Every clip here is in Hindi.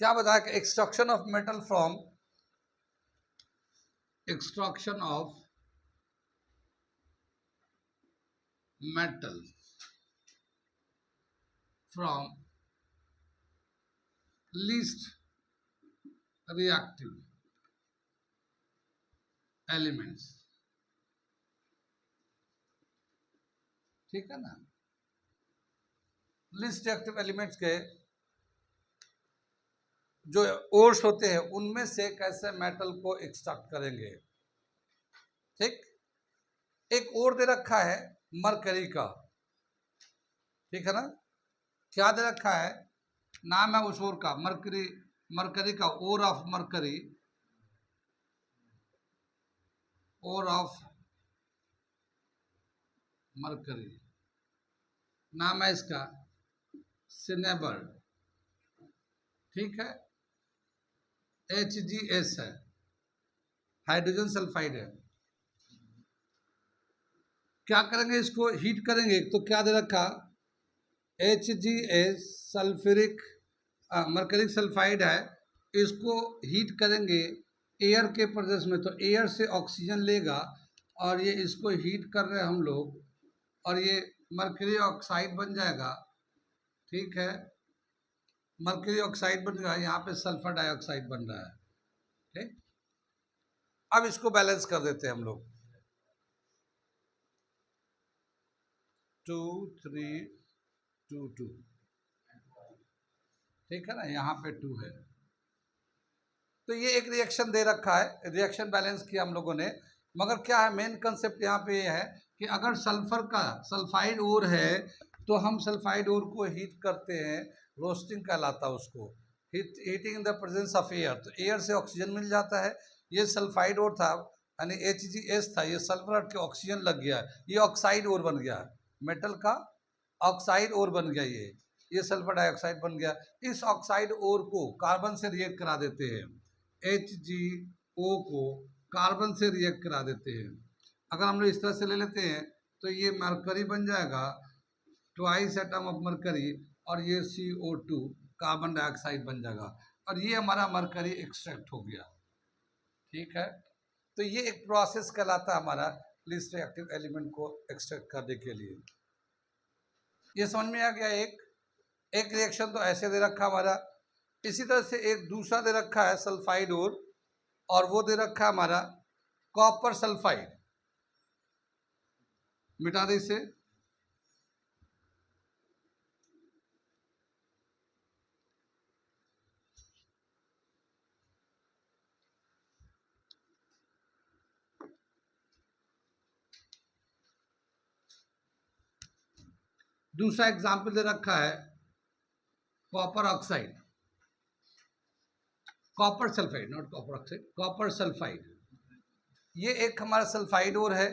क्या बताया कि extraction of metal from extraction of metal from least reactive elements, ठीक है ना। लीस्ट रिएक्टिव एलिमेंट्स के जो ओर्स होते हैं उनमें से कैसे मेटल को एक्सट्रैक्ट करेंगे। ठीक, एक ओर दे रखा है मरकरी का, ठीक है ना। क्या दे रखा है, नाम है उस ओर का मरकरी, मरकरी का ore of mercury, ore of mercury नाम है इसका सिनेबर, ठीक है। HgS है, हाइड्रोजन सल्फाइड है। क्या करेंगे, इसको हीट करेंगे। तो क्या दे रखा, HgS सल्फ्यूरिक मरकरिक सल्फाइड है, इसको हीट करेंगे एयर के प्रेजेंस में, तो एयर से ऑक्सीजन लेगा और ये इसको हीट कर रहे हैं हम लोग, और ये मरकरी ऑक्साइड बन जाएगा, ठीक है। मरकरी ऑक्साइड बन गया, यहाँ पे सल्फर डाइऑक्साइड बन रहा है, ठीक। अब इसको बैलेंस कर देते हैं हम लोग, 2 3 2 2, ठीक है ना। यहाँ पे 2 है, तो ये एक रिएक्शन दे रखा है, रिएक्शन बैलेंस किया हम लोगों ने। मगर क्या है, मेन कंसेप्ट यहाँ पे ये है कि अगर सल्फर का सल्फाइड ओर है तो हम सल्फाइड ओर को हीट करते हैं, रोस्टिंग कहलाता है उसको, heating in the presence of air, तो एयर से ऑक्सीजन मिल जाता है। ये सल्फाइड ओर था यानी HgS था, ये सल्फर हट के ऑक्सीजन लग गया, ये ऑक्साइड ओर बन गया, मेटल का ऑक्साइड ओर बन गया, ये सल्फर डाइऑक्साइड बन गया। इस ऑक्साइड ओर को कार्बन से रिएक्ट करा देते हैं, HgO को कार्बन से रिएक्ट करा देते हैं। अगर हम लोग इस तरह से ले लेते हैं तो ये मरकरी बन जाएगा, ट्वाइस एटम ऑफ मरकरी, और ये CO2 कार्बन डाइऑक्साइड बन जाएगा, और ये हमारा मरकरी एक्सट्रैक्ट हो गया, ठीक है। तो ये एक प्रोसेस कहलाता है हमारा लीस्ट रिएक्टिव एलिमेंट को एक्सट्रैक्ट करने के लिए। ये समझ में आ गया। एक रिएक्शन तो ऐसे दे रखा हमारा। इसी तरह से एक दूसरा दे रखा है सल्फाइड और वो दे रखा है हमारा कॉपर सल्फाइड। मिटा दे इसे, दूसरा एग्जाम्पल दे रखा है copper oxide, copper sulphide, not copper oxide, copper sulphide. ये एक हमारा सल्फाइड और है,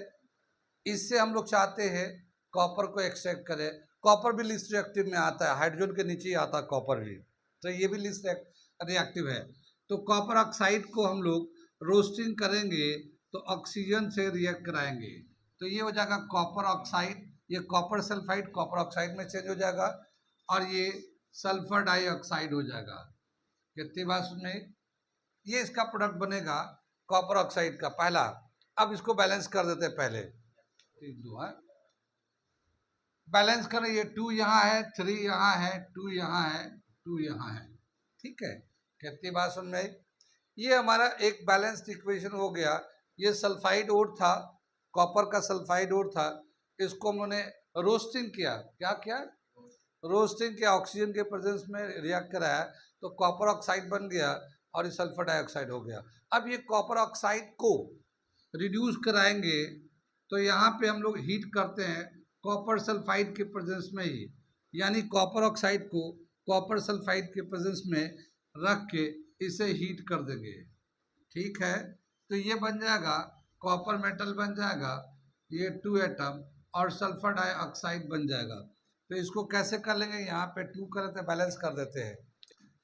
इससे हम लोग चाहते हैं कॉपर को एक्सट्रैक्ट करें। कॉपर भी लीस्ट रिएक्टिव में आता है, हाइड्रोजन के नीचे ही आता है कॉपर भी, तो ये भी लीस्ट रिएक्टिव है। तो कॉपर ऑक्साइड को हम लोग रोस्टिंग करेंगे तो ऑक्सीजन से रिएक्ट कराएंगे, तो ये हो जाएगा कॉपर ऑक्साइड, ये कॉपर सल्फाइड कॉपर ऑक्साइड में चेंज हो जाएगा, और ये सल्फर डाइऑक्साइड हो जाएगा। कितनी बात सुनने, ये इसका प्रोडक्ट बनेगा कॉपर ऑक्साइड का पहला। अब इसको बैलेंस कर देते हैं पहले, 3 2 है, बैलेंस करें, ये 2 यहाँ है, 3 यहाँ है, 2 यहाँ है, 2 यहाँ है, ठीक है। कितनी बात सुन में आई। ये हमारा एक बैलेंस्ड इक्वेशन हो गया। ये सल्फाइड ओर था, कॉपर का सल्फाइड ओर था, इसको हम लोगों ने रोस्टिंग किया। क्या किया, रोस्टिंग किया, ऑक्सीजन के प्रेजेंस में रिएक्ट कराया, तो कॉपर ऑक्साइड बन गया और ये सल्फर डाइऑक्साइड हो गया। अब ये कॉपर ऑक्साइड को रिड्यूस कराएंगे तो यहाँ पे हम लोग हीट करते हैं कॉपर सल्फाइड के प्रेजेंस में ही, यानी कॉपर ऑक्साइड को कॉपर सल्फाइड के प्रेजेंस में रख के इसे हीट कर देंगे, ठीक है। तो ये बन जाएगा कॉपर मेटल बन जाएगा, ये 2 एटम और सल्फर डाइऑक्साइड बन जाएगा। तो इसको कैसे कर लेंगे, यहाँ पे 2 कर देते हैं, बैलेंस कर देते हैं।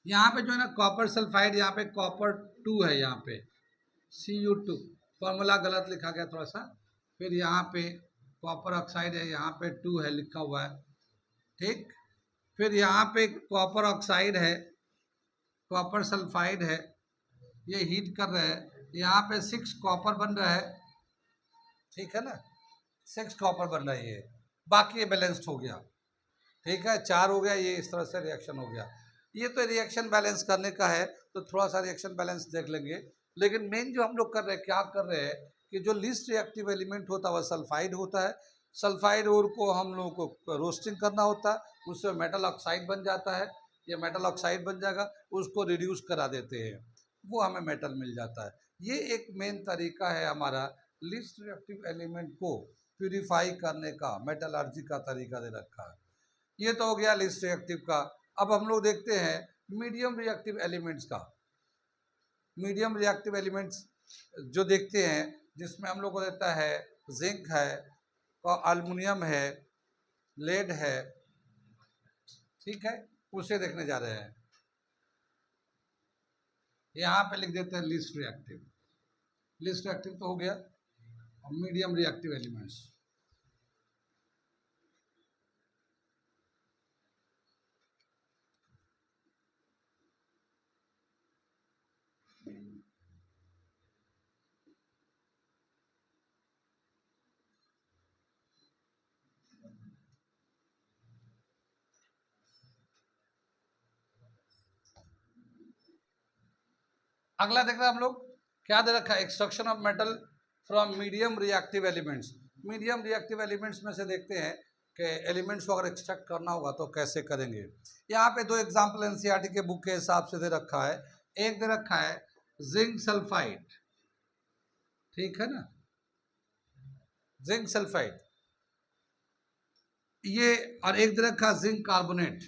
यहाँ पे जो है ना कॉपर सल्फाइड, यहाँ पे कॉपर 2 है, यहाँ पे Cu2, फॉर्मूला गलत लिखा गया थोड़ा सा। फिर यहाँ पे कॉपर ऑक्साइड है, यहाँ पे 2 है लिखा हुआ है, ठीक। फिर यहाँ पे कॉपर ऑक्साइड है, कॉपर सल्फाइड है, ये हीट कर रहे हैं, यहाँ पे 6 कॉपर बन रहा है, ठीक है ना, 6 कॉपर बन रहा है ये, बाकी ये बैलेंस्ड हो गया, ठीक है, 4 हो गया, ये इस तरह से रिएक्शन हो गया। ये तो रिएक्शन बैलेंस करने का है, तो थोड़ा सा रिएक्शन बैलेंस देख लेंगे। लेकिन मेन जो हम लोग कर रहे हैं, क्या कर रहे हैं कि जो लीस्ट रिएक्टिव एलिमेंट होता है वह सल्फाइड होता है। सल्फाइड ओर को हम लोगों को रोस्टिंग करना होता है, उससे मेटल ऑक्साइड बन जाता है, ये मेटल ऑक्साइड बन जाएगा, उसको रिड्यूस करा देते हैं, वो हमें मेटल मिल जाता है। ये एक मेन तरीका है हमारा लीस्ट रिएक्टिव एलिमेंट को प्यूरिफाई करने का, मेटलर्जी का तरीका दे रखा है। ये तो हो गया लीस्ट रिएक्टिव का। अब हम लोग देखते हैं मीडियम रिएक्टिव एलिमेंट्स का। मीडियम रिएक्टिव एलिमेंट्स जो देखते हैं, जिसमें हम लोग को देता है जिंक है, एल्युमिनियम है, लेड है, ठीक है, उसे देखने जा रहे हैं। यहाँ पे लिख देते हैं लीस्ट रिएक्टिव। लीस्ट रिएक्टिव तो हो गया। मीडियम रिएक्टिव एलिमेंट्स, अगला देख रहे हैं हम लोग, क्या दे रखा है, extraction of metal from medium reactive elements. Medium reactive elements में से देखते हैं कि एलिमेंट्स को अगर एक्सट्रैक्ट करना होगा तो कैसे करेंगे। यहाँ पे 2 एग्जाम्पल एनसीईआरटी के बुक के हिसाब से दे रखा है। एक दे रखा है जिंक सल्फाइड, ठीक है ना, जिंक सल्फाइड ये, और एक दे रखा जिंक कार्बोनेट।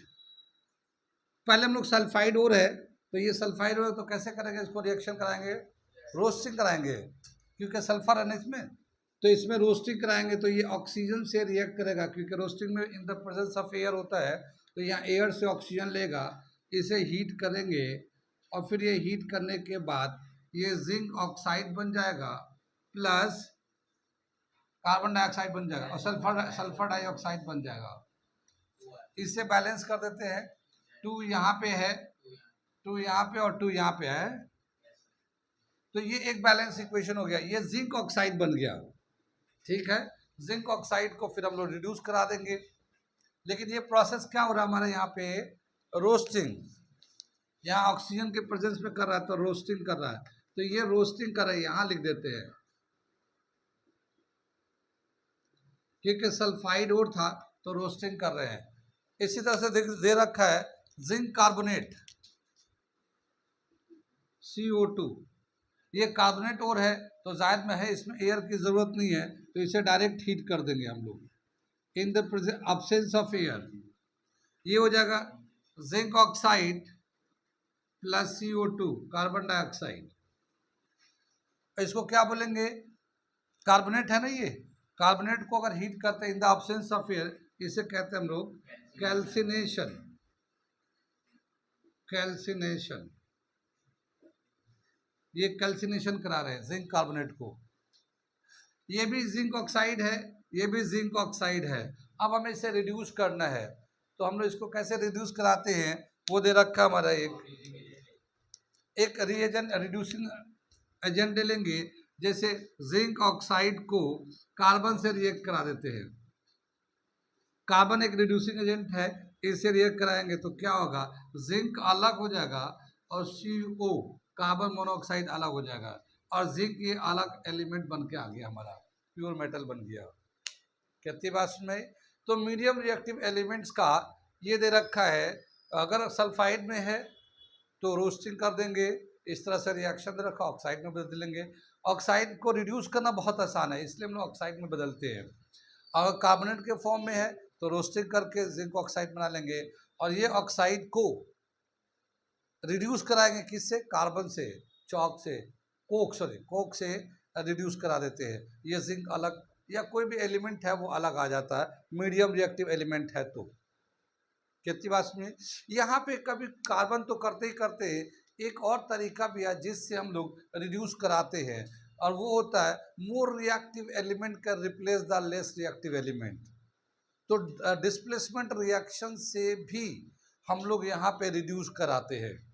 पहले हम लोग सल्फाइड और है, तो ये सल्फाइड और है तो कैसे करेंगे, इसको रिएक्शन कराएंगे, रोस्टिंग कराएंगे, क्योंकि सल्फर है ना इसमें, तो इसमें रोस्टिंग कराएंगे तो ये ऑक्सीजन से रिएक्ट करेगा, क्योंकि रोस्टिंग में in the presence of air होता है, तो यहाँ एयर से ऑक्सीजन लेगा, इसे हीट करेंगे, और फिर ये हीट करने के बाद ये जिंक ऑक्साइड बन जाएगा प्लस कार्बन डाइऑक्साइड बन जाएगा, और सल्फर डाइऑक्साइड बन जाएगा। इससे बैलेंस कर देते हैं, 2 यहाँ पे है, 2 यहाँ पे और 2 यहाँ पे है, तो ये एक बैलेंस इक्वेशन हो गया, ये जिंक ऑक्साइड बन गया, ठीक है। जिंक ऑक्साइड को फिर हम लोग रिड्यूस करा देंगे, लेकिन ये प्रोसेस क्या हो रहा है हमारे यहाँ पे, रोस्टिंग, यहाँ ऑक्सीजन के प्रेजेंस में कर रहा है तो रोस्टिंग कर रहा है, तो ये रोस्टिंग कर रहा है, यहाँ लिख देते हैं, क्योंकि सल्फाइड और था तो रोस्टिंग कर रहे हैं। इसी तरह से दे रखा है जिंक कार्बोनेट CO2, ये कार्बोनेट और है तो जायद में है, इसमें एयर की जरूरत नहीं है, तो इसे डायरेक्ट हीट कर देंगे हम लोग in the absence of air. ये हो जाएगा zinc oxide plus CO2 carbon dioxide. इसको क्या बोलेंगे, कार्बोनेट है ना, ये कार्बोनेट को अगर हीट करते हैं in the absence of air, इसे कहते हैं हम लोग कैल्सिनेशन। कैल्सिनेशन, ये कैल्सिनेशन करा रहे हैं जिंक कार्बोनेट को। ये भी जिंक ऑक्साइड है, ये भी जिंक ऑक्साइड है। अब हमें इसे रिड्यूस करना है, तो हम लोग इसको कैसे रिड्यूस कराते हैं, वो दे रखा हमारा एक रिएजेंट, रिड्यूसिंग एजेंट लेंगे, जैसे जिंक ऑक्साइड को कार्बन से रिएक्ट करा देते हैं। कार्बन एक रिड्यूसिंग एजेंट है, इससे रिएक्ट कराएंगे तो क्या होगा, जिंक अलग हो जाएगा और CO कार्बन मोनोऑक्साइड अलग हो जाएगा, और जिंक ये अलग एलिमेंट बन के आ गया, हमारा प्योर मेटल बन गया। कितनी बात सुनाई। तो मीडियम रिएक्टिव एलिमेंट्स का ये दे रखा है, अगर सल्फाइड में है तो रोस्टिंग कर देंगे, इस तरह से रिएक्शन दे रखा, ऑक्साइड में बदल लेंगे। ऑक्साइड को रिड्यूस करना बहुत आसान है, इसलिए हम लोग ऑक्साइड में बदलते हैं। अगर कार्बोनेट के फॉर्म में है तो रोस्टिंग करके जिंक ऑक्साइड बना लेंगे, और ये ऑक्साइड को रिड्यूस कराएंगे किससे, कार्बन से, चौक से, कोक से रिड्यूस करा देते हैं। ये जिंक अलग, या कोई भी एलिमेंट है वो अलग आ जाता है, मीडियम रिएक्टिव एलिमेंट है तो। कितनी बात में यहाँ पे कभी कार्बन तो करते ही करते, एक और तरीका भी है जिससे हम लोग रिड्यूस कराते हैं, और वो होता है more reactive element can replace the less reactive element. तो डिस्प्लेसमेंट रिएक्शन से भी हम लोग यहाँ पे रिड्यूस कराते हैं।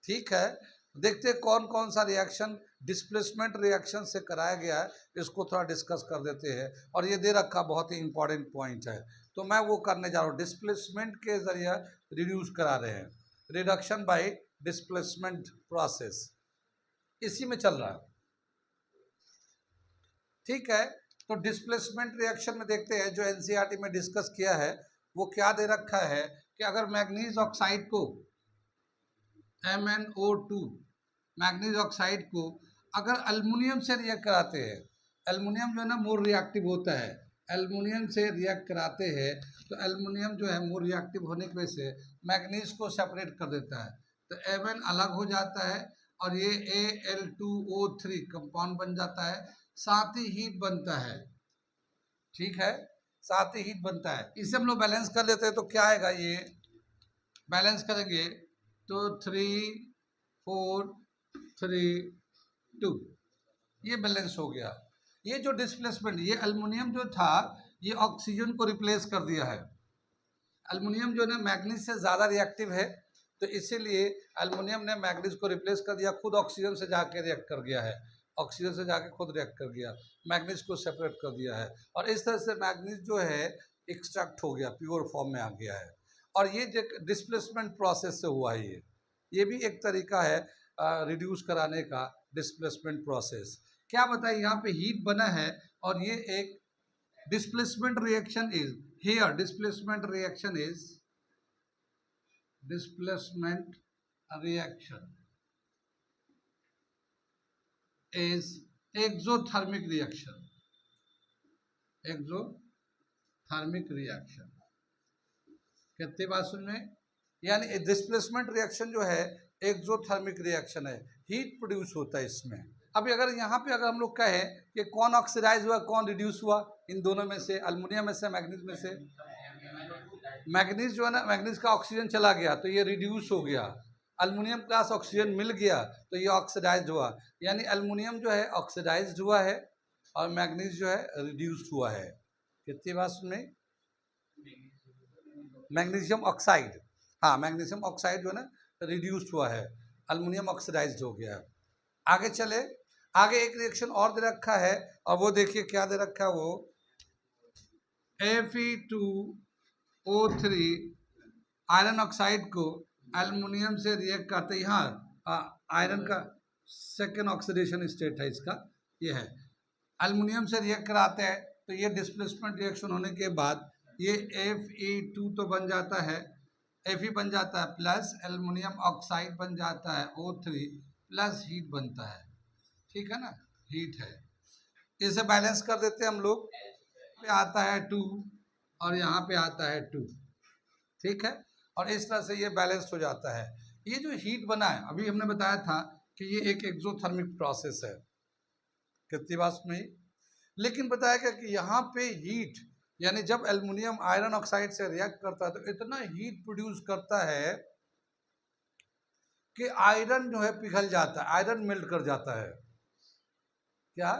ठीक है, देखते हैं कौन कौन सा रिएक्शन डिस्प्लेसमेंट रिएक्शन से कराया गया है, इसको थोड़ा डिस्कस कर देते हैं। और ये दे रखा बहुत ही इंपॉर्टेंट पॉइंट है, तो मैं वो करने जा रहा हूँ। डिस्प्लेसमेंट के जरिए रिड्यूस करा रहे हैं, रिडक्शन बाय डिस्प्लेसमेंट प्रोसेस, इसी में चल रहा है। ठीक है, तो डिस्प्लेसमेंट रिएक्शन में देखते हैं जो एनसीईआरटी में डिस्कस किया है वो क्या दे रखा है कि अगर मैग्नीज ऑक्साइड को MnO2 मैग्नीज ऑक्साइड को अगर एल्युमिनियम से रिएक्ट कराते हैं, एल्युमिनियम जो है ना मोर रिएक्टिव होता है, एल्युमिनियम से रिएक्ट कराते हैं तो एल्युमिनियम जो है मोर रिएक्टिव होने की वजह से मैग्नीज को सेपरेट कर देता है, तो Mn अलग हो जाता है और ये Al2O3 कंपाउंड बन जाता है, साथ ही हीट बनता है। ठीक है, साथ ही हीट बनता है। इसे हम लोग बैलेंस कर लेते हैं तो क्या आएगा, ये बैलेंस करेंगे तो 3 4 3 2 ये बैलेंस हो गया। ये जो डिस्प्लेसमेंट, ये एल्युमिनियम जो था ये ऑक्सीजन को रिप्लेस कर दिया है। एल्युमिनियम जो है मैग्नीज से ज़्यादा रिएक्टिव है, तो इसीलिए एल्युमिनियम ने मैग्नीज को रिप्लेस कर दिया, खुद ऑक्सीजन से जाके रिएक्ट कर गया है, ऑक्सीजन से जाके खुद रिएक्ट कर गया, मैग्नीज को सेपरेट कर दिया है और इस तरह से मैग्नीज जो है एक्सट्रैक्ट हो गया, प्योर फॉर्म में आ गया है। और ये जो डिस्प्लेसमेंट प्रोसेस से हुआ है, ये भी एक तरीका है रिड्यूस कराने का, डिस्प्लेसमेंट प्रोसेस। क्या बताइए, यहाँ पे हीट बना है और ये एक displacement reaction is here, displacement reaction is displacement reaction is exothermic reaction, exothermic reaction। कितनी बात सुन में, यानी डिस्प्लेसमेंट रिएक्शन जो है एक्सोथर्मिक रिएक्शन है, हीट प्रोड्यूस होता है इसमें। अभी अगर यहाँ पे अगर हम लोग कहें कि कौन ऑक्सीडाइज हुआ कौन रिड्यूस हुआ, इन दोनों में से, एल्युमिनियम में से मैग्नीज में से, मैग्नीज जो है ना, मैग्नीज का ऑक्सीजन चला गया तो ये रिड्यूस हो गया, एल्युमिनियम का ऑक्सीजन मिल गया तो ये ऑक्सीडाइज्ड हुआ, यानी एल्युमिनियम जो है ऑक्सीडाइज्ड हुआ है और मैग्नीज जो है रिड्यूस्ड हुआ है। कितनी बात सुने, मैग्नीशियम ऑक्साइड, हाँ मैग्नीशियम ऑक्साइड जो है ना रिड्यूस्ड हुआ है, एल्युमिनियम ऑक्सीडाइज्ड हो गया। आगे चले, आगे एक रिएक्शन और दे रखा है और वो देखिए क्या दे रखा है, वो Fe2O3 आयरन ऑक्साइड को एल्युमिनियम से रिएक्ट करते, यहाँ आयरन का सेकेंड ऑक्सीडेशन स्टेट है इसका, ये है, एल्युमिनियम से रिएक्ट कराते हैं तो ये डिस्प्लेसमेंट रिएक्शन होने के बाद ये Fe2 तो बन जाता है, Fe बन जाता है प्लस एल्युमिनियम ऑक्साइड बन जाता है O3 प्लस हीट बनता है। ठीक है ना, हीट है, इसे बैलेंस कर देते हैं हम लोग, पे आता है 2 और यहाँ पे आता है 2। ठीक है, और इस तरह से ये बैलेंस हो जाता है। ये जो हीट बना है, अभी हमने बताया था कि ये एक एक्सोथर्मिक प्रोसेस है, कितनी बात में, लेकिन बताया क्या कि यहाँ पे हीट, यानी जब एल्युमिनियम आयरन ऑक्साइड से रिएक्ट करता है तो इतना हीट प्रोड्यूस करता है कि आयरन जो है पिघल जाता है, आयरन मेल्ट कर जाता है। क्या,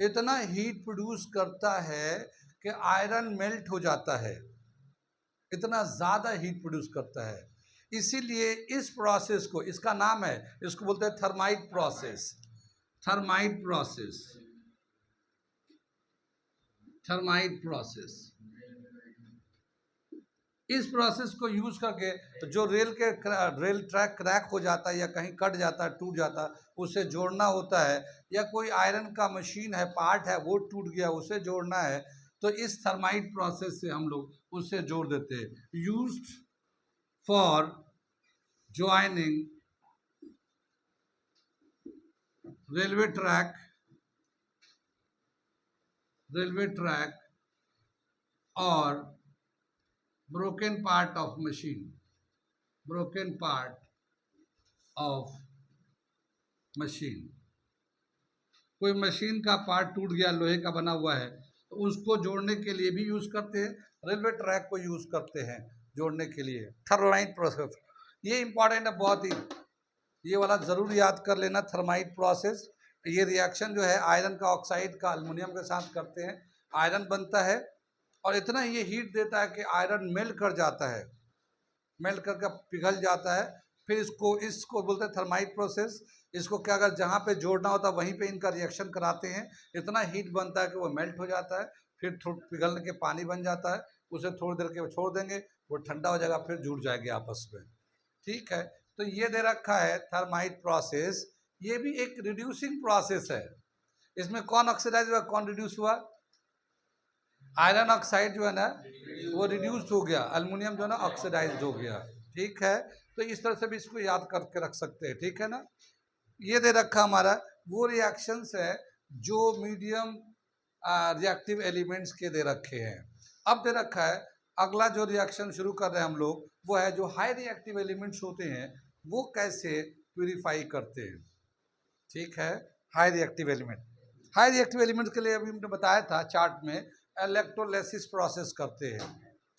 इतना हीट प्रोड्यूस करता है कि आयरन मेल्ट हो जाता है, इतना ज़्यादा हीट प्रोड्यूस करता है। इसीलिए इस प्रोसेस को, इसका नाम है, इसको बोलते हैं thermite process, thermite process, thermite process. इस प्रोसेस को यूज करके जो रेल ट्रैक क्रैक हो जाता है या कहीं कट जाता है, टूट जाता है, उसे जोड़ना होता है, या कोई आयरन का मशीन है, पार्ट है, वो टूट गया, उसे जोड़ना है, तो इस थर्माइट प्रोसेस से हम लोग उससे जोड़ देते हैं। Used for joining railway track और broken part of machine, broken part of machine। कोई मशीन का पार्ट टूट गया, लोहे का बना हुआ है, तो उसको जोड़ने के लिए भी यूज करते हैं, रेलवे ट्रैक को यूज करते हैं जोड़ने के लिए, थर्माइट प्रोसेस। ये इंपॉर्टेंट है बहुत ही, ये वाला जरूर याद कर लेना, थर्माइट प्रोसेस। ये रिएक्शन जो है आयरन का ऑक्साइड का एल्युमिनियम के साथ करते हैं, आयरन बनता है और इतना ये हीट देता है कि आयरन मेल्ट कर जाता है, मेल्ट करके पिघल जाता है, फिर इसको बोलते हैं थर्माइट प्रोसेस। इसको क्या, अगर जहाँ पे जोड़ना होता है वहीं पे इनका रिएक्शन कराते हैं, इतना हीट बनता है कि वो मेल्ट हो जाता है, फिर पिघलने के पानी बन जाता है, उसे थोड़ी देर के छोड़ देंगे, वो ठंडा हो जाएगा, फिर जुड़ जाएंगे आपस में। ठीक है, तो ये दे रखा है थर्माइट प्रोसेस। ये भी एक रिड्यूसिंग प्रोसेस है। इसमें कौन ऑक्सीडाइज हुआ, कौन रिड्यूस हुआ? आयरन ऑक्साइड जो है ना वो रिड्यूस हो गया, अल्युमिनियम जो है ना ऑक्सीडाइज्ड हो गया। ठीक है, तो इस तरह से भी इसको याद करके रख सकते हैं। ठीक है ना, ये दे रखा हमारा वो रिएक्शंस है जो मीडियम रिएक्टिव एलिमेंट्स के दे रखे हैं। अब दे रखा है अगला जो रिएक्शन शुरू कर रहे हैं हम लोग, वो है जो हाई रिएक्टिव एलिमेंट्स होते हैं वो कैसे प्यूरिफाई करते हैं। ठीक है, high reactive element, high reactive element के लिए अभी हमने बताया था चार्ट में, इलेक्ट्रोलिसिस प्रोसेस करते हैं।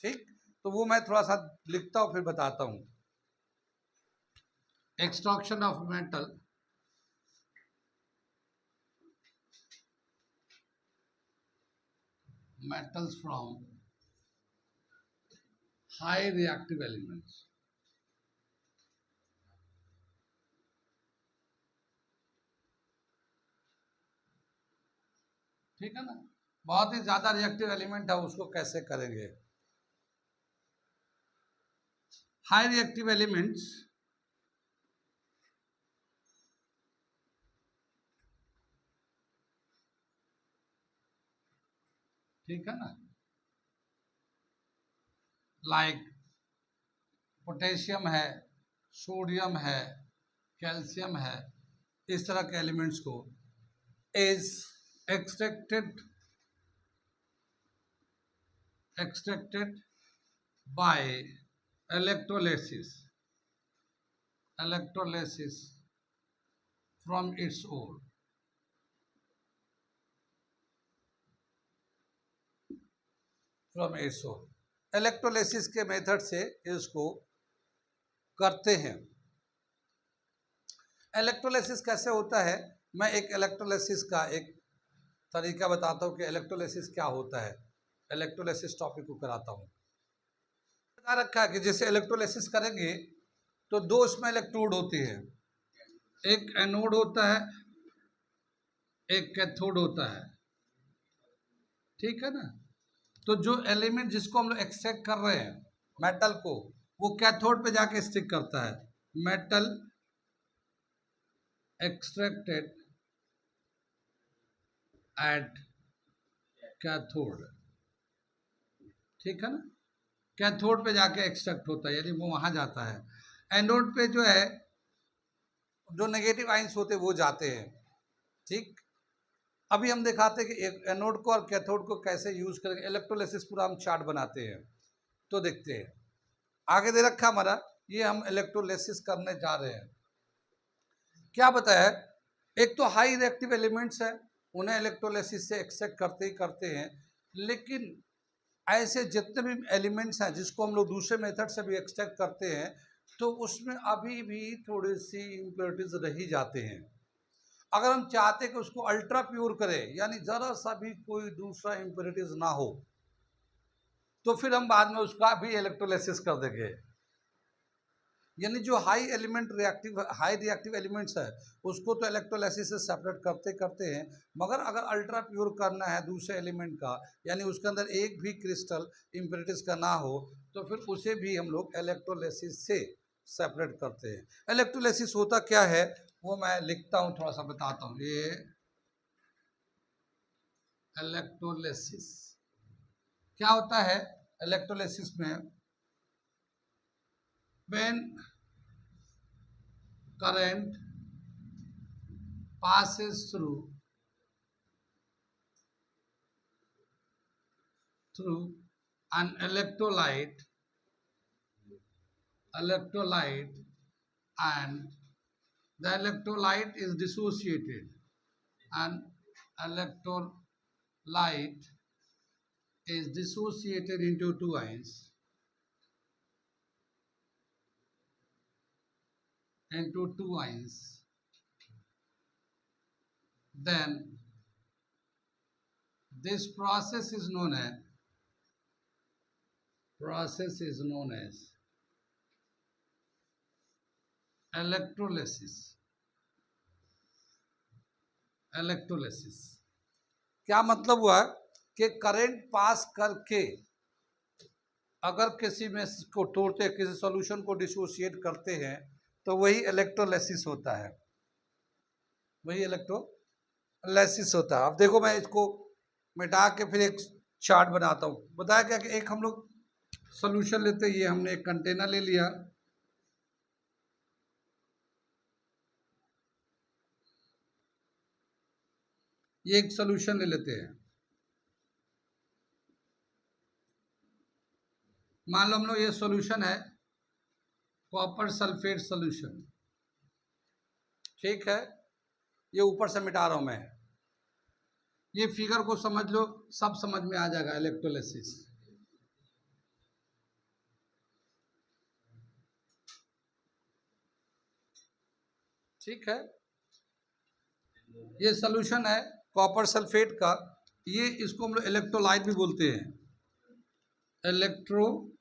ठीक, तो वो मैं थोड़ा सा लिखता हूँ फिर बताता हूँ। Extraction of metal, metals from high reactive elements। ठीक है ना, बहुत ही ज्यादा रिएक्टिव एलिमेंट है उसको कैसे करेंगे। हाई रिएक्टिव एलिमेंट्स ठीक है ना, लाइक पोटेशियम है, सोडियम है, कैल्शियम है, इस तरह के एलिमेंट्स को is extracted bye electrolysis from its ore। From its ore, electrolysis के मेथड से इसको करते हैं। इलेक्ट्रोलिसिस कैसे होता है, मैं एक इलेक्ट्रोलिसिस का एक तरीका बताता हूँ कि इलेक्ट्रोलिसिस क्या होता है। इलेक्ट्रोलिसिस टॉपिक को कराता हूँ। बता रखा है कि जैसे इलेक्ट्रोलिसिस करेंगे तो दो इसमें इलेक्ट्रोड होते हैं, एक एनोड होता है, एक कैथोड होता है। ठीक है ना, तो जो एलिमेंट जिसको हम लोग एक्सट्रैक्ट कर रहे हैं मेटल को, वो कैथोड पे जाके स्टिक करता है। Metal extracted at cathode. ठीक है ना, कैथोड पे जाके एक्सट्रैक्ट होता है, यानी वो वहां जाता है। एनोड पे जो है जो नेगेटिव आइंस होते हैं वो जाते हैं। ठीक, अभी हम दिखाते हैं कि एक एनोड को और कैथोड को कैसे यूज करेंगे। इलेक्ट्रोलिसिस पूरा हम चार्ट बनाते हैं तो देखते हैं। आगे दे रखा हमारा, ये हम इलेक्ट्रोलिसिस करने जा रहे हैं। क्या बताया, एक तो हाई रिएक्टिव एलिमेंट्स है, उन्हें इलेक्ट्रोलिसिस से एक्सट्रैक्ट करते ही करते हैं, लेकिन ऐसे जितने भी एलिमेंट्स हैं जिसको हम लोग दूसरे मेथड से भी एक्सट्रैक्ट करते हैं तो उसमें अभी भी थोड़ी सी इम्प्योरिटीज रह जाते हैं। अगर हम चाहते कि उसको अल्ट्रा प्योर करें, यानी जरा सा भी कोई दूसरा इम्प्योरिटीज ना हो, तो फिर हम बाद में उसका भी इलेक्ट्रोलिसिस कर देंगे। यानी जो हाई रिएक्टिव एलिमेंट्स है उसको तो इलेक्ट्रोलिसिस से सेपरेट करते करते हैं, मगर अगर अल्ट्रा प्योर करना है दूसरे एलिमेंट का, यानी उसके अंदर एक भी क्रिस्टल इम्प्योरिटीज का ना हो, तो फिर उसे भी हम लोग इलेक्ट्रोलिसिस से सेपरेट करते हैं। इलेक्ट्रोलिसिस होता क्या है वो मैं लिखता हूँ, थोड़ा सा बताता हूँ। ये इलेक्ट्रोलिसिस क्या होता है, इलेक्ट्रोलिसिस में when current passes through an electrolyte and the electrolyte is dissociated, and electrolyte is dissociated into two ions, then this process is known as electrolysis. Electrolysis क्या मतलब हुआ कि करंट पास करके अगर किसी में को तोड़ते, किसी सॉल्यूशन को डिसोशिएट करते हैं, तो वही इलेक्ट्रोलिसिस होता है, वही इलेक्ट्रोलिसिस होता है। अब देखो मैं इसको मिटा के फिर एक चार्ट बनाता हूँ। बताया क्या कि एक हम लोग सॉल्यूशन लेते हैं, ये हमने एक कंटेनर ले लिया, ये एक सॉल्यूशन ले लेते हैं। मान लो हम लोग ये सॉल्यूशन है कॉपर सल्फेट सॉल्यूशन, ठीक है, ये ऊपर से मिटा रहा हूं मैं, ये फिगर को समझ लो, सब समझ में आ जाएगा इलेक्ट्रोलिसिस। ठीक है, ये सॉल्यूशन है कॉपर सल्फेट का, ये इसको हम लोग इलेक्ट्रोलाइट भी बोलते हैं, इलेक्ट्रोलाइट।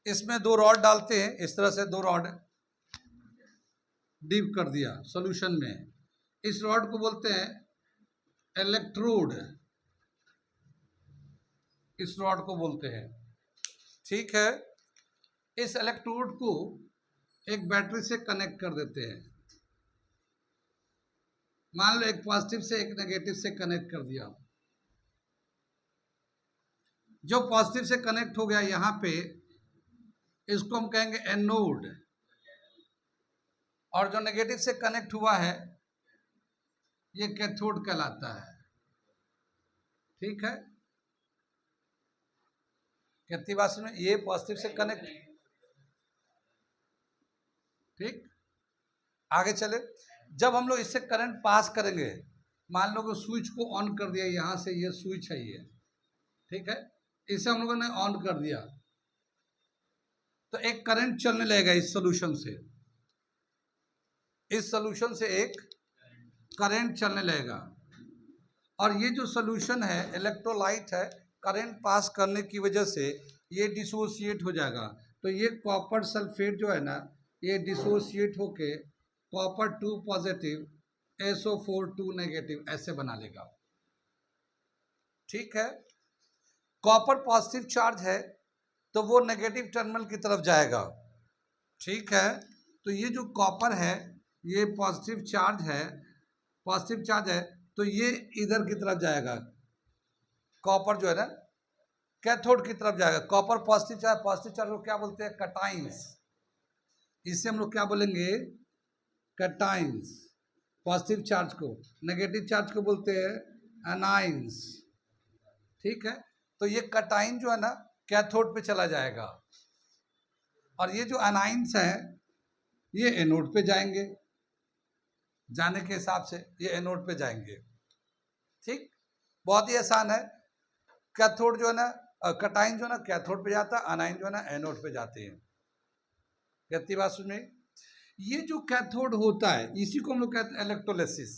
इसमें दो रॉड डालते हैं, इस तरह से दो रॉड डीप कर दिया सॉल्यूशन में, इस रॉड को बोलते हैं इलेक्ट्रोड, इस रॉड को बोलते हैं। ठीक है, इस इलेक्ट्रोड को एक बैटरी से कनेक्ट कर देते हैं। मान लो एक पॉजिटिव से एक नेगेटिव से कनेक्ट कर दिया, जो पॉजिटिव से कनेक्ट हो गया यहां पे, इसको हम कहेंगे एनोड, और जो नेगेटिव से कनेक्ट हुआ है ये कैथोड कहलाता है। ठीक है, कितनी बात में, ये पॉजिटिव से कनेक्ट, ठीक, आगे चले। जब हम लोग इससे करंट पास करेंगे, मान लो कि स्विच को ऑन कर दिया, यहां से ये स्विच है ये, ठीक है, इसे हम लोगों ने ऑन कर दिया, तो एक करंट चलने लगेगा इस सॉल्यूशन से, इस सॉल्यूशन से एक करंट चलने लगेगा, और ये जो सॉल्यूशन है इलेक्ट्रोलाइट है, करंट पास करने की वजह से ये डिसोसिएट हो जाएगा। तो ये कॉपर सल्फेट जो है ना, ये डिसोसिएट होके कॉपर 2 पॉजिटिव SO4 2 नेगेटिव ऐसे बना लेगा। ठीक है, कॉपर पॉजिटिव चार्ज है तो वो नेगेटिव टर्मिनल की तरफ जाएगा। ठीक है, तो ये जो कॉपर है ये पॉजिटिव चार्ज है, पॉजिटिव चार्ज है, तो ये इधर की तरफ जाएगा, कॉपर जो है ना कैथोड की तरफ जाएगा। Copper positive charge, positive charge को क्या बोलते हैं, कैटाइंस, इससे हम लोग क्या बोलेंगे, कैटाइंस पॉजिटिव चार्ज को, नेगेटिव चार्ज को बोलते हैं एनाइंस। ठीक है, तो ये कैटाइन जो है ना कैथोड पे चला जाएगा, और ये जो एनाइंस है ये एनोड पे जाएंगे, जाने के हिसाब से ये एनोड पे जाएंगे। ठीक, बहुत ही आसान है। कैथोड जो है ना, कैटाइन जो है ना कैथोड पे जाता है, एनाइन जो है ना एनोड पे जाते हैं। कितनी बात सुनिए, ये जो कैथोड होता है इसी को हम लोग कहते हैं इलेक्ट्रोलिसिस,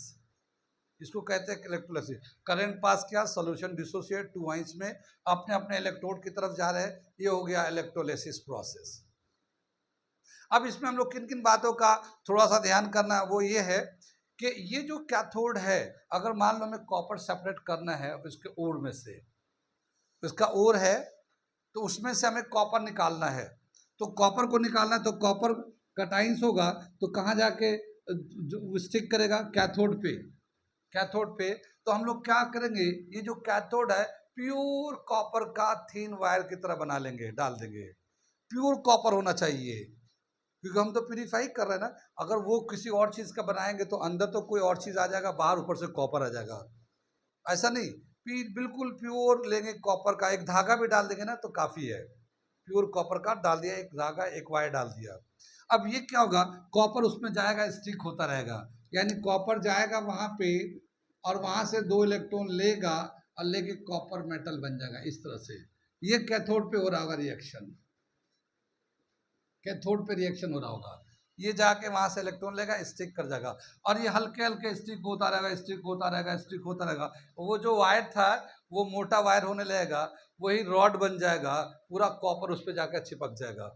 इसको कहते हैं इलेक्ट्रोलिसिस। करंट पास किया, सॉल्यूशन डिसोसिएट, टू आइंस में अपने अपने इलेक्ट्रोड की तरफ जा रहे हैं, ये हो गया इलेक्ट्रोलिसिस प्रोसेस। अब इसमें हम लोग किन किन बातों का थोड़ा सा ध्यान करना है, वो ये है कि ये जो कैथोड है, अगर मान लो हमें कॉपर सेपरेट करना है इसके ओर में से, इसका ओर है तो उसमें से हमें कॉपर निकालना है, तो कॉपर को निकालना है तो कॉपर कैटाइंस होगा, तो कहाँ जाके स्टिक करेगा, कैथोड पे, कैथोड पे। तो हम लोग क्या करेंगे, ये जो कैथोड है प्योर कॉपर का थीन वायर की तरह बना लेंगे, डाल देंगे, प्योर कॉपर होना चाहिए, क्योंकि हम तो प्यूरिफाई कर रहे हैं ना। अगर वो किसी और चीज का बनाएंगे तो अंदर तो कोई और चीज आ जाएगा, बाहर ऊपर से कॉपर आ जाएगा, ऐसा नहीं, बिल्कुल प्योर लेंगे कॉपर का, एक धागा भी डाल देंगे ना तो काफी है, प्योर कॉपर का डाल दिया, एक धागा एक वायर डाल दिया। अब ये क्या होगा, कॉपर उसमें जाएगा, स्टिक होता रहेगा, यानी कॉपर जाएगा वहां पे और वहां से 2 इलेक्ट्रॉन लेगा और लेके कॉपर मेटल बन जाएगा इस तरह से। ये कैथोड पे हो रहा होगा रिएक्शन, कैथोड पे रिएक्शन हो रहा होगा, ये जाके वहां से इलेक्ट्रॉन लेगा, स्टिक कर जाएगा, और ये हल्के हल्के स्टिक होता रहेगा, स्टिक होता रहेगा, स्टिक होता रहेगा। वो जो वायर था वो मोटा वायर होने लगेगा, वही रॉड बन जाएगा, पूरा कॉपर उस पर जाकर चिपक जाएगा।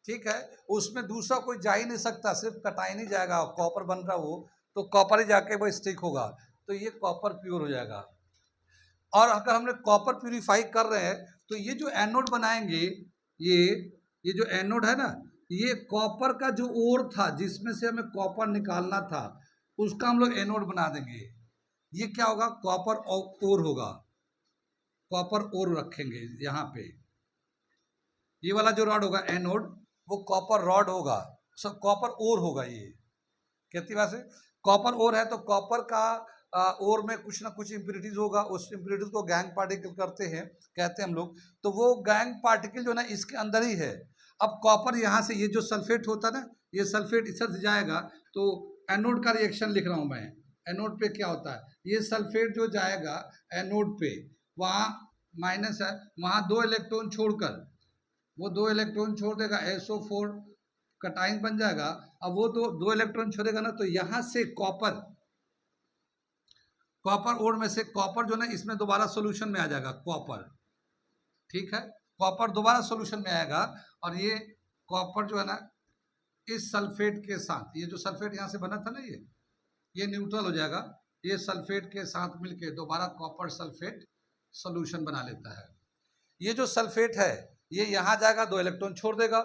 ठीक है, उसमें दूसरा कोई जा ही नहीं सकता, सिर्फ कटाई नहीं जाएगा, कॉपर बन रहा वो, तो कॉपर ही जाके वो स्टिक होगा, तो ये कॉपर प्योर हो जाएगा। और अगर हमने कॉपर प्यूरिफाई कर रहे हैं तो ये जो एनोड बनाएंगे, ये जो एनोड है ना, ये कॉपर का जो ओर था जिसमें से हमें कॉपर निकालना था, उसका हम लोग एनोड बना देंगे। ये क्या होगा, कॉपर ओर होगा, कॉपर ओर रखेंगे यहाँ पे। ये वाला जो रॉड होगा एनोड, वो कॉपर रॉड होगा, सब कॉपर ओर होगा। ये कितनी बात से कॉपर ओर है, तो कॉपर का ओर में कुछ ना कुछ इम्प्योरिटीज होगा, उस इम्प्योरिटीज को गैंग पार्टिकल कहते हैं हम लोग। तो वो गैंग पार्टिकल जो ना इसके अंदर ही है। अब कॉपर यहाँ से, ये जो सल्फेट होता है ना, ये सल्फेट इधर से जाएगा, तो एनोड का रिएक्शन लिख रहा हूँ मैं। एनोड पे क्या होता है, ये सल्फेट जो जाएगा एनोड पे, वहाँ माइनस है, वहाँ 2 इलेक्ट्रॉन छोड़कर, वो 2 इलेक्ट्रॉन छोड़ देगा, SO4 कटाइन बन जाएगा। अब वो दो इलेक्ट्रॉन छोड़ेगा ना, तो यहाँ से कॉपर ओर में से कॉपर जो ना इसमें दोबारा सोल्यूशन में आ जाएगा कॉपर। ठीक है, कॉपर दोबारा सोल्यूशन में आएगा, और ये कॉपर जो है ना इस सल्फेट के साथ, ये जो सल्फेट यहाँ से बना था ना, ये न्यूट्रल हो जाएगा, ये सल्फेट के साथ मिलके दोबारा कॉपर सल्फेट सोल्यूशन बना लेता है। ये जो सल्फेट है ये यहाँ जाएगा, 2 इलेक्ट्रॉन छोड़ देगा,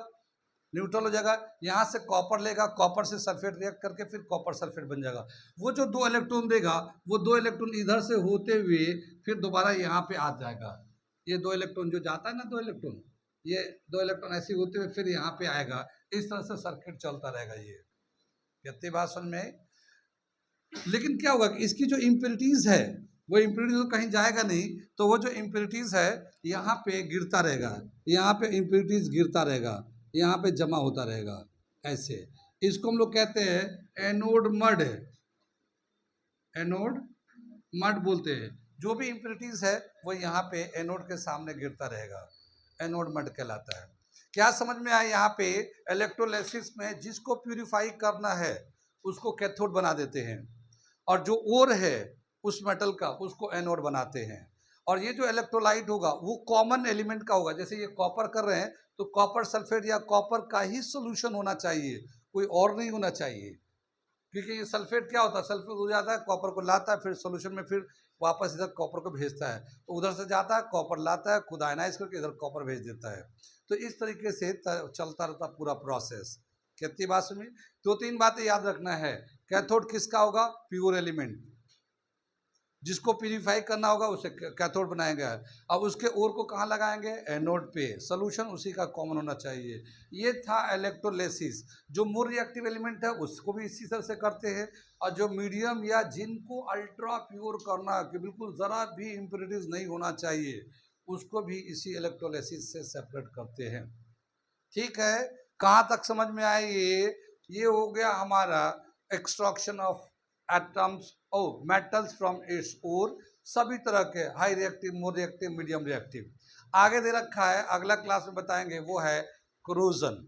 न्यूट्रल हो जाएगा, यहाँ से कॉपर लेगा, कॉपर से सल्फेट रिएक्ट करके फिर कॉपर सल्फेट बन जाएगा। वो जो 2 इलेक्ट्रॉन देगा, वो 2 इलेक्ट्रॉन इधर से होते हुए फिर दोबारा यहाँ पे आ जाएगा। ये 2 इलेक्ट्रॉन जो जाता है ना, 2 इलेक्ट्रॉन, ये 2 इलेक्ट्रॉन ऐसे होते हुए फिर यहाँ पे आएगा। इस तरह से सर्किट चलता रहेगा। ये कितनी बात समझ में? लेकिन क्या होगा कि इसकी जो इम्प्योरिटीज है, वो इम्प्योरिटीज तो कहीं जाएगा नहीं, तो वो जो इम्प्योरिटीज है यहाँ पे गिरता रहेगा, यहाँ पे इम्प्योरिटीज गिरता रहेगा, यहाँ पे जमा होता रहेगा ऐसे। इसको हम लोग कहते हैं एनोड मड, एनोड मड बोलते हैं। जो भी इम्प्योरिटीज है वो यहाँ पे एनोड के सामने गिरता रहेगा, एनोड मड कहलाता है। क्या समझ में आया? यहाँ पे इलेक्ट्रोलाइसिस में जिसको प्यूरिफाई करना है उसको कैथोड बना देते हैं, और जो ओर है उस मेटल का उसको एनोड बनाते हैं। और ये जो इलेक्ट्रोलाइट होगा वो कॉमन एलिमेंट का होगा। जैसे ये कॉपर कर रहे हैं तो कॉपर सल्फेट या कॉपर का ही सोल्यूशन होना चाहिए, कोई और नहीं होना चाहिए। क्योंकि ये सल्फेट क्या होता है, सल्फेट हो जाता है, कॉपर को लाता है, फिर सोल्यूशन में फिर वापस इधर कॉपर को भेजता है, तो उधर से जाता है कॉपर लाता है, खुद आयनाइज करके इधर कॉपर भेज देता है। तो इस तरीके से चलता रहता पूरा प्रोसेस। कितनी बात सुनी? 2-3 बातें याद रखना है। कैथोड किसका होगा? प्योर एलिमेंट, जिसको प्यूरिफाई करना होगा उसे कैथोड बनाएंगे। अब उसके ओर को कहाँ लगाएंगे? एनोड पे। सोल्यूशन उसी का कॉमन होना चाहिए। ये था इलेक्ट्रोलाइसिस। जो मोर रिएक्टिव एलिमेंट है उसको भी इसी तरह से करते हैं, और जो मीडियम या जिनको अल्ट्रा प्योर करना कि बिल्कुल ज़रा भी इम्प्योरिटीज नहीं होना चाहिए, उसको भी इसी इलेक्ट्रोलाइसिस से सेपरेट करते हैं। ठीक है, कहाँ तक समझ में आए? ये हो गया हमारा एक्सट्रैक्शन ऑफ एटम्स और मेटल्स फ्रॉम इट्स ओर, सभी तरह के high reactive, more reactive, medium reactive. आगे दे रखा है, अगला क्लास में बताएंगे, वो है कोरोजन।